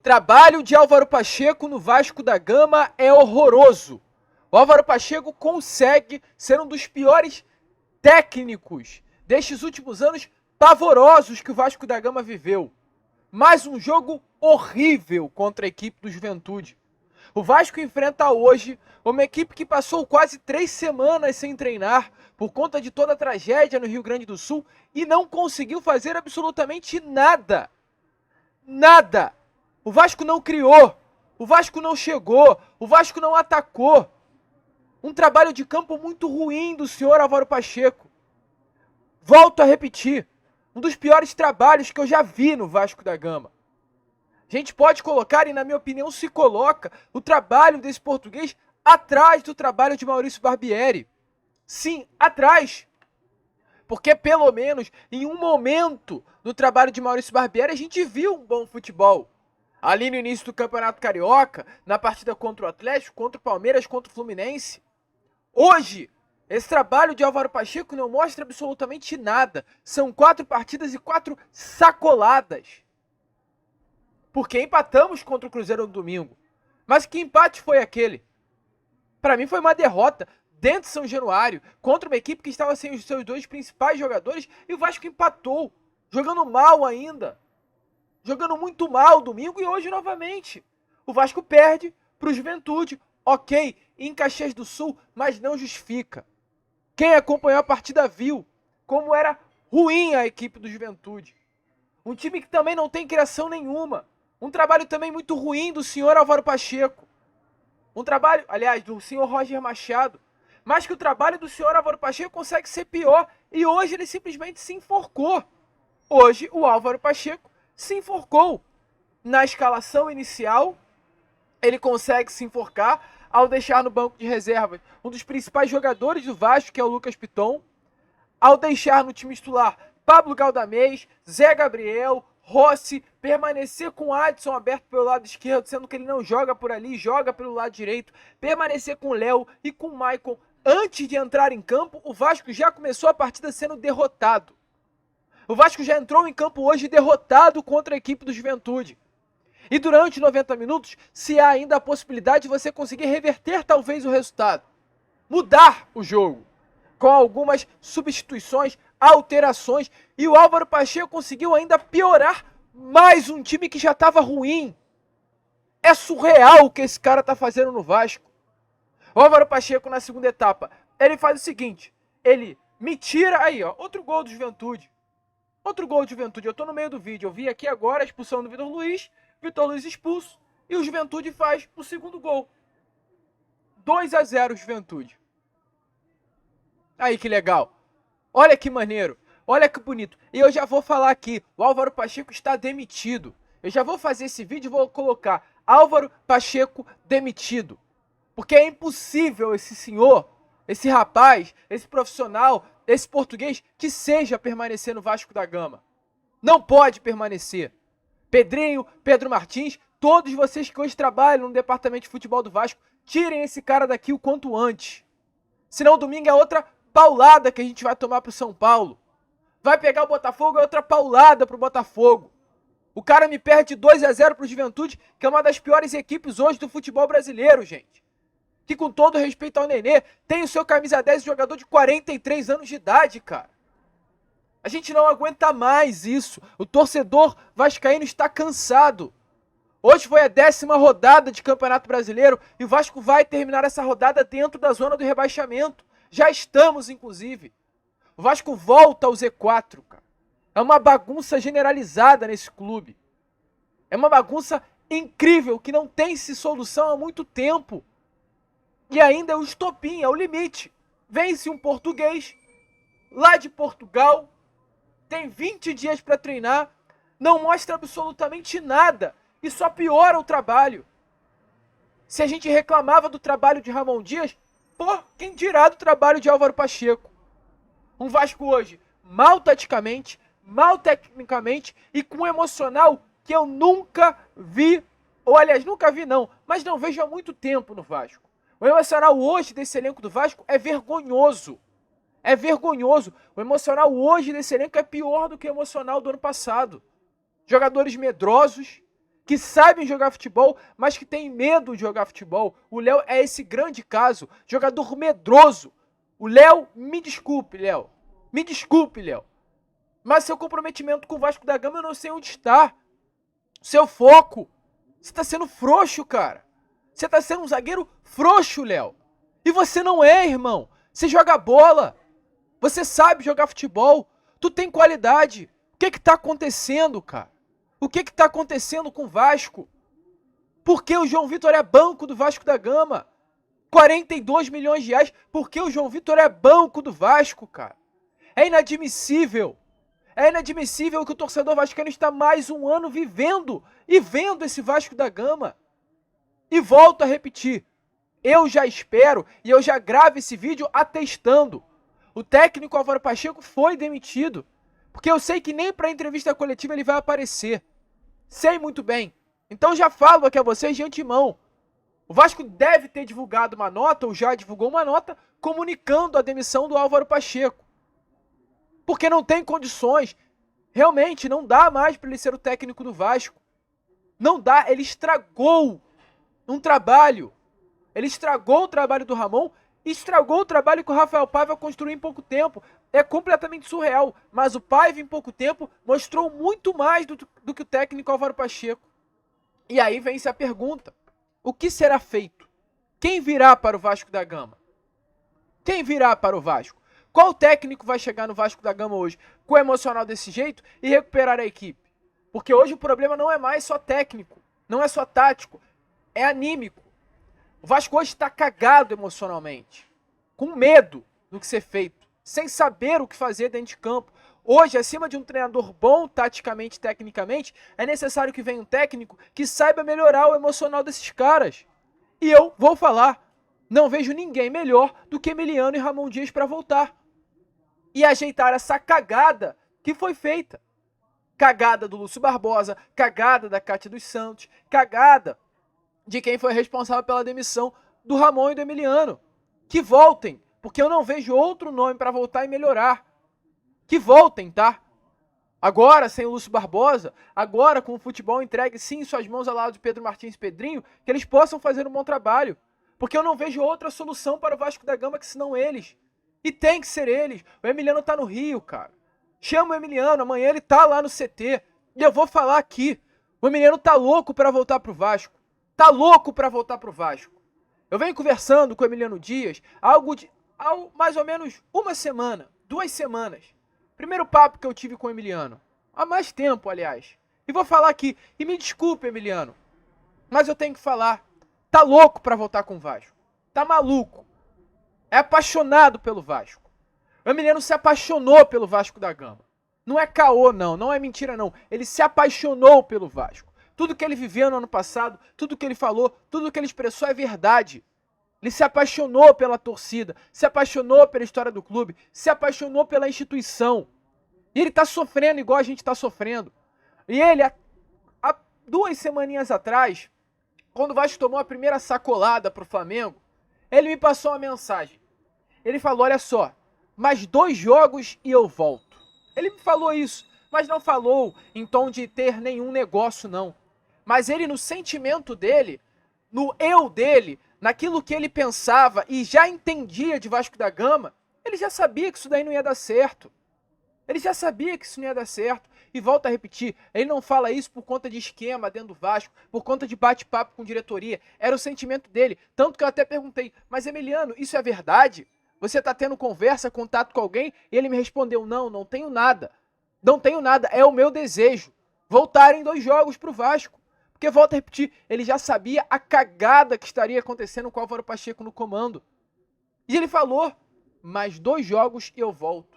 Trabalho de Álvaro Pacheco no Vasco da Gama é horroroso. O Álvaro Pacheco consegue ser um dos piores técnicos destes últimos anos pavorosos que o Vasco da Gama viveu. Mais um jogo horrível contra a equipe do Juventude. O Vasco enfrenta hoje uma equipe que passou quase 3 semanas sem treinar por conta de toda a tragédia no Rio Grande do Sul e não conseguiu fazer absolutamente nada. Nada! O Vasco não criou, o Vasco não chegou, o Vasco não atacou. Um trabalho de campo muito ruim do senhor Álvaro Pacheco. Volto a repetir, um dos piores trabalhos que eu já vi no Vasco da Gama. A gente pode colocar, e na minha opinião se coloca, o trabalho desse português atrás do trabalho de Maurício Barbieri. Sim, atrás. Porque pelo menos em um momento do trabalho de Maurício Barbieri a gente viu um bom futebol. Ali no início do Campeonato Carioca, na partida contra o Atlético, contra o Palmeiras, contra o Fluminense. Hoje, esse trabalho de Álvaro Pacheco não mostra absolutamente nada. São 4 partidas e 4 sacoladas. Porque empatamos contra o Cruzeiro no domingo. Mas que empate foi aquele? Para mim foi uma derrota dentro de São Januário, contra uma equipe que estava sem os seus 2 principais jogadores, e o Vasco empatou, jogando mal ainda. Jogando muito mal domingo e hoje novamente. O Vasco perde para o Juventude, ok, em Caxias do Sul, mas não justifica. Quem acompanhou a partida viu como era ruim a equipe do Juventude. Um time que também não tem criação nenhuma. Um trabalho também muito ruim do senhor Álvaro Pacheco. Um trabalho, aliás, do senhor Roger Machado. Mas que o trabalho do senhor Álvaro Pacheco consegue ser pior. E hoje ele simplesmente se enforcou. Hoje o Álvaro Pacheco se enforcou. Na escalação inicial, ele consegue se enforcar ao deixar no banco de reservas um dos principais jogadores do Vasco, que é o Lucas Piton. Ao deixar no time titular Pablo Galdamés, Zé Gabriel, Rossi, permanecer com o Adson aberto pelo lado esquerdo, sendo que ele não joga por ali, joga pelo lado direito, permanecer com o Léo e com o Maicon. Antes de entrar em campo, o Vasco já começou a partida sendo derrotado. O Vasco já entrou em campo hoje derrotado contra a equipe do Juventude. E durante 90 minutos, se há ainda a possibilidade de você conseguir reverter talvez o resultado. Mudar o jogo. Com algumas substituições, alterações. E o Álvaro Pacheco conseguiu ainda piorar mais um time que já estava ruim. É surreal o que esse cara está fazendo no Vasco. O Álvaro Pacheco na segunda etapa, ele faz o seguinte. Ele me tira, aí ó, outro gol do Juventude. Outro gol de Juventude, eu tô no meio do vídeo, eu vi aqui agora a expulsão do Vitor Luiz expulso, e o Juventude faz o segundo gol. 2-0 Juventude. Aí que legal. Olha que maneiro, olha que bonito. E eu já vou falar aqui, o Álvaro Pacheco está demitido. Eu já vou fazer esse vídeo e vou colocar Álvaro Pacheco demitido. Porque é impossível esse senhor, esse rapaz, esse profissional, esse português que seja permanecer no Vasco da Gama. Não pode permanecer. Pedrinho, Pedro Martins, todos vocês que hoje trabalham no departamento de futebol do Vasco, tirem esse cara daqui o quanto antes. Senão domingo é outra paulada que a gente vai tomar pro São Paulo. Vai pegar o Botafogo, é outra paulada pro Botafogo. O cara me perde 2-0 pro Juventude, que é uma das piores equipes hoje do futebol brasileiro, gente. Que com todo respeito ao Nenê, tem o seu camisa 10, jogador de 43 anos de idade, cara. A gente não aguenta mais isso. O torcedor vascaíno está cansado. Hoje foi a 10ª rodada de Campeonato Brasileiro e o Vasco vai terminar essa rodada dentro da zona do rebaixamento. Já estamos, inclusive. O Vasco volta ao Z4, cara. É uma bagunça generalizada nesse clube. É uma bagunça incrível que não tem-se solução há muito tempo. E ainda é o estopim, é o limite. Vence um português, lá de Portugal, tem 20 dias para treinar, não mostra absolutamente nada e só piora o trabalho. Se a gente reclamava do trabalho de Ramon Dias, pô, quem dirá do trabalho de Álvaro Pacheco? Um Vasco hoje mal taticamente, mal tecnicamente e com um emocional que eu nunca vi, ou aliás, nunca vi não, mas não vejo há muito tempo no Vasco. O emocional hoje desse elenco do Vasco é vergonhoso. É vergonhoso. O emocional hoje desse elenco é pior do que o emocional do ano passado. Jogadores medrosos, que sabem jogar futebol, mas que têm medo de jogar futebol. O Léo é esse grande caso, jogador medroso. O Léo, me desculpe, Léo. Me desculpe, Léo. Mas seu comprometimento com o Vasco da Gama eu não sei onde está. Seu foco. Você está sendo frouxo, cara. Você está sendo um zagueiro frouxo, Léo. E você não é, irmão. Você joga bola. Você sabe jogar futebol. Tu tem qualidade. O que está acontecendo, cara? O que está acontecendo com o Vasco? Por que o João Vitor é banco do Vasco da Gama? 42 milhões de reais. Por que o João Vitor é banco do Vasco, cara? É inadmissível. É inadmissível que o torcedor vascaíno está mais um ano vivendo e vendo esse Vasco da Gama. E volto a repetir. Eu já espero e eu já gravo esse vídeo atestando. O técnico Álvaro Pacheco foi demitido. Porque eu sei que nem para a entrevista coletiva ele vai aparecer. Sei muito bem. Então já falo aqui a vocês de antemão. O Vasco deve ter divulgado uma nota, ou já divulgou uma nota, comunicando a demissão do Álvaro Pacheco. Porque não tem condições. Realmente, não dá mais para ele ser o técnico do Vasco. Não dá, ele estragou um trabalho. Ele estragou o trabalho do Ramon e estragou o trabalho que o Rafael Paiva construiu em pouco tempo. É completamente surreal, mas o Paiva em pouco tempo mostrou muito mais do que o técnico Álvaro Pacheco. E aí vem-se a pergunta, o que será feito? Quem virá para o Vasco da Gama? Quem virá para o Vasco? Qual técnico vai chegar no Vasco da Gama hoje com o emocional desse jeito e recuperar a equipe? Porque hoje o problema não é mais só técnico, não é só tático, é anímico. O Vasco hoje está cagado emocionalmente, com medo do que ser feito, sem saber o que fazer dentro de campo. Hoje, acima de um treinador bom, taticamente, tecnicamente, é necessário que venha um técnico que saiba melhorar o emocional desses caras. E eu vou falar, não vejo ninguém melhor do que Emiliano e Ramon Dias para voltar. E ajeitar essa cagada que foi feita. Cagada do Lúcio Barbosa, cagada da Cátia dos Santos, cagada de quem foi responsável pela demissão do Ramon e do Emiliano. Que voltem, porque eu não vejo outro nome para voltar e melhorar. Que voltem, tá? Agora, sem o Lúcio Barbosa, agora com o futebol entregue sim em suas mãos ao lado de Pedro Martins e Pedrinho, que eles possam fazer um bom trabalho. Porque eu não vejo outra solução para o Vasco da Gama que senão eles. E tem que ser eles. O Emiliano tá no Rio, cara. Chama o Emiliano, amanhã ele tá lá no CT. E eu vou falar aqui. O Emiliano tá louco para voltar pro Vasco. Tá louco para voltar pro Vasco. Eu venho conversando com o Emiliano Dias há mais ou menos uma semana, 2 semanas. Primeiro papo que eu tive com o Emiliano. Há mais tempo, aliás. E vou falar aqui. E me desculpe, Emiliano. Mas eu tenho que falar. Tá louco para voltar com o Vasco. Tá maluco. É apaixonado pelo Vasco. O Emiliano se apaixonou pelo Vasco da Gama. Não é caô, não. Não é mentira, não. Ele se apaixonou pelo Vasco. Tudo que ele viveu no ano passado, tudo que ele falou, tudo que ele expressou é verdade. Ele se apaixonou pela torcida, se apaixonou pela história do clube, se apaixonou pela instituição. E ele está sofrendo igual a gente está sofrendo. E ele, há 2 semaninhas atrás, quando o Vasco tomou a primeira sacolada para o Flamengo, ele me passou uma mensagem. Ele falou, olha só, mais 2 jogos e eu volto. Ele me falou isso, mas não falou em tom de ter nenhum negócio, não. Mas ele, no sentimento dele, no eu dele, naquilo que ele pensava e já entendia de Vasco da Gama, ele já sabia que isso daí não ia dar certo. Ele já sabia que isso não ia dar certo. E volto a repetir, ele não fala isso por conta de esquema dentro do Vasco, por conta de bate-papo com diretoria. Era o sentimento dele. Tanto que eu até perguntei, mas Emiliano, isso é verdade? Você está tendo conversa, contato com alguém? E ele me respondeu, não, não tenho nada. Não tenho nada, é o meu desejo. Voltar em 2 jogos para o Vasco. Porque, volto a repetir, ele já sabia a cagada que estaria acontecendo com o Álvaro Pacheco no comando. E ele falou, mais 2 jogos e eu volto.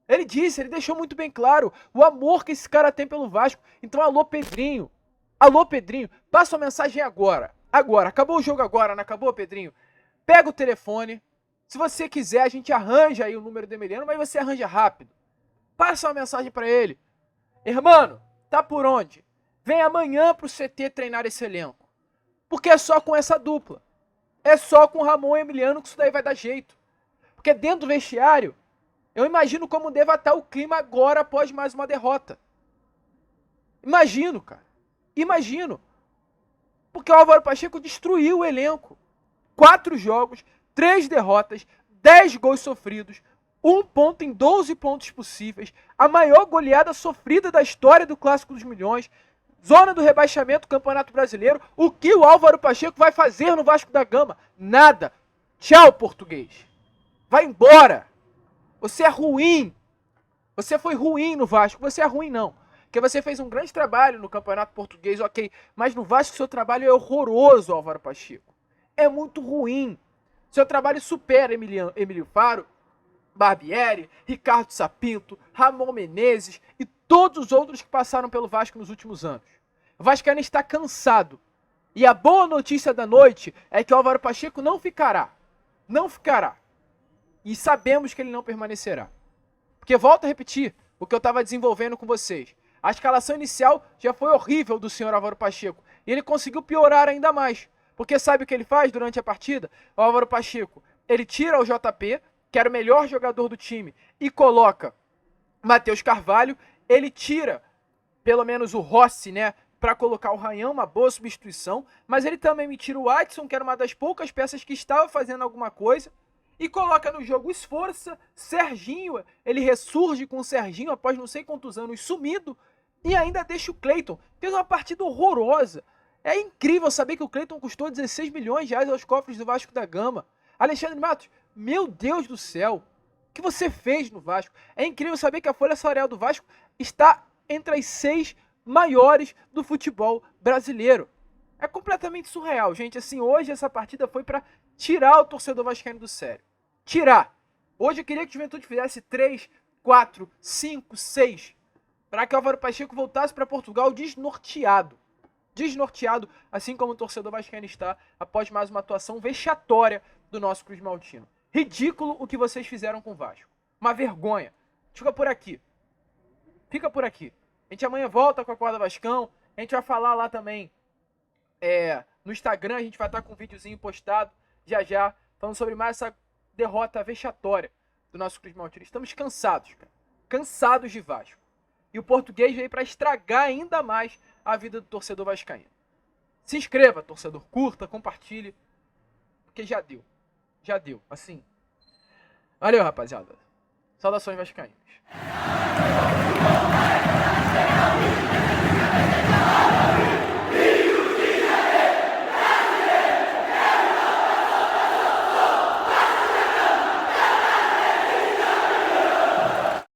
Ele disse, ele deixou muito bem claro o amor que esse cara tem pelo Vasco. Então, alô Pedrinho, passa uma mensagem agora. Agora, acabou o jogo agora, não acabou, Pedrinho? Pega o telefone, se você quiser a gente arranja aí o número do Emiliano, mas você arranja rápido. Passa uma mensagem para ele. Irmão, tá por onde? Vem amanhã pro CT treinar esse elenco. Porque é só com essa dupla. É só com Ramon e Emiliano que isso daí vai dar jeito. Porque dentro do vestiário, eu imagino como deva estar o clima agora após mais uma derrota. Imagino, cara. Imagino. Porque o Álvaro Pacheco destruiu o elenco. 4 jogos, 3 derrotas, 10 gols sofridos, 1 ponto em 12 pontos possíveis, a maior goleada sofrida da história do Clássico dos Milhões, zona do rebaixamento do Campeonato Brasileiro. O que o Álvaro Pacheco vai fazer no Vasco da Gama? Nada. Tchau, português. Vai embora. Você é ruim. Você foi ruim no Vasco. Você é ruim não. Porque você fez um grande trabalho no Campeonato Português, ok. Mas no Vasco seu trabalho é horroroso, Álvaro Pacheco. É muito ruim. Seu trabalho supera Emílio Faro, Barbieri, Ricardo Sapinto, Ramon Menezes e todos os outros que passaram pelo Vasco nos últimos anos. O Vascaíno está cansado. E a boa notícia da noite é que o Álvaro Pacheco não ficará. Não ficará. E sabemos que ele não permanecerá. Porque, volto a repetir o que eu estava desenvolvendo com vocês. A escalação inicial já foi horrível do senhor Álvaro Pacheco. E ele conseguiu piorar ainda mais. Porque sabe o que ele faz durante a partida? O Álvaro Pacheco, ele tira o JP, que era o melhor jogador do time, e coloca Matheus Carvalho. Ele tira, pelo menos o Rossi, né, para colocar o Rayão, uma boa substituição. Mas ele também me tira o Adson, que era uma das poucas peças que estava fazendo alguma coisa. E coloca no jogo Esforça, Serginho, ele ressurge com o Serginho após não sei quantos anos sumido. E ainda deixa o Cleiton. Fez uma partida horrorosa. É incrível saber que o Cleiton custou 16 milhões de reais aos cofres do Vasco da Gama. Alexandre Matos, meu Deus do céu, o que você fez no Vasco? É incrível saber que a folha salarial do Vasco está entre as 6 maiores do futebol brasileiro. É completamente surreal, gente. Assim, hoje essa partida foi para tirar o torcedor vascaíno do sério. Tirar. Hoje eu queria que o Juventude fizesse 3, 4, 5, 6. Para que o Álvaro Pacheco voltasse para Portugal desnorteado. Desnorteado, assim como o torcedor vascaíno está após mais uma atuação vexatória do nosso Cruz Maltino. Ridículo o que vocês fizeram com o Vasco. Uma vergonha. Fica por aqui. Fica por aqui. A gente amanhã volta com a Corda Vascão. A gente vai falar lá também no Instagram. A gente vai estar com um videozinho postado já, falando sobre mais essa derrota vexatória do nosso Cruz Maltino. Estamos cansados, cara. Cansados de Vasco. E o português veio para estragar ainda mais a vida do torcedor vascaíno. Se inscreva, torcedor. Curta, compartilhe. Porque já deu. Já deu. Assim. Valeu, rapaziada. Saudações vascaínas.